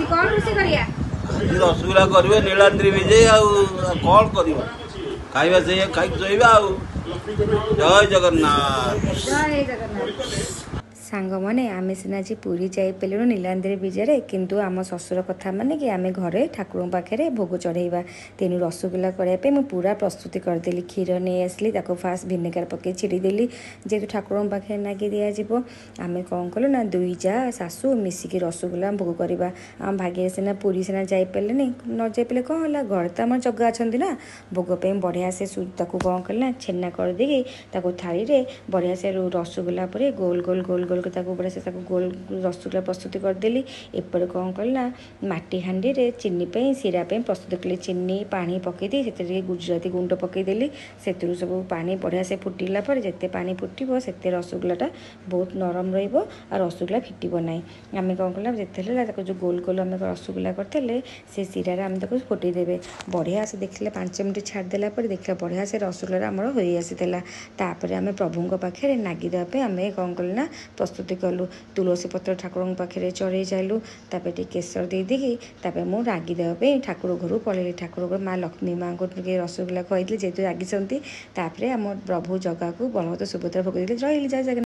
कौन रोसे करिया रसगुल्ला करेंगे नीलाद्री विजय कौन कर खाइबा से खाई शोबा जय जगन्नाथ। जय जगन्नाथ। सांगने आम सीना आज पुरी जाइलु नीलाद्री विजय किंतु आम शशुर कथा मान कि आम घरे ठाकुर पाखे भोग चढ़ेवा तेणु रसगुल्ला करने मुझे पूरा प्रस्तुति करदेली। क्षीर नहीं आसली फास्ट भिनेगार पकई छिड़देली जेहेतु ठाकुर पाखे नागी दिज्व आम कौन कलु ना दुई जा शाशु मिसिकी रसगुल्ला भोग करवा। आम भाग्य सीना पुरी सीना जाइपारे न जाइपारे कौन है घर तो आम जगह अच्छा ना भोग बढ़िया से कौन कल छेना करदे थाली में बढ़िया से रसगुल्ला पर गोल गोल गोल गोल बढ़िया से गोल रसगुल्ला प्रस्तुति करदेली। एपटे कौन कल माटी हांडी रे चीनी सीरा प्रस्तुत कली चीनी पानी पकईदी से गुजराती गुंड पकईदेली से सब पानी बढ़िया से फुटिला पर जिते पानी फुटो से रसगुल्लाटा बहुत नरम रहा रसगुल्ला फिटब ना। आम कौन कल जिते जो गोल गोल आम रसगुल्ला करते से सीरार आम फुटेदेवे बढ़िया से देखले 5 मिनट छाड़देला देखला बढ़िया से रसगुल्ला आमर हो आसाला। आम प्रभु पाखे नागी देवाई आम कौन कलु ना प्रस्तुति कलु तुलसी पत्र ठाकुर पाखे चढ़े जालु टे केसर देदी मुझे रागी देवाई ठाकुर घर पलैली। ठाकुर घर माँ लक्ष्मी माँ को रसगुल्ला खुआई जेहतु रागिंट आम प्रभु जगह को बलवंत सुभद्रा भोग देली। जय जगन्नाथ।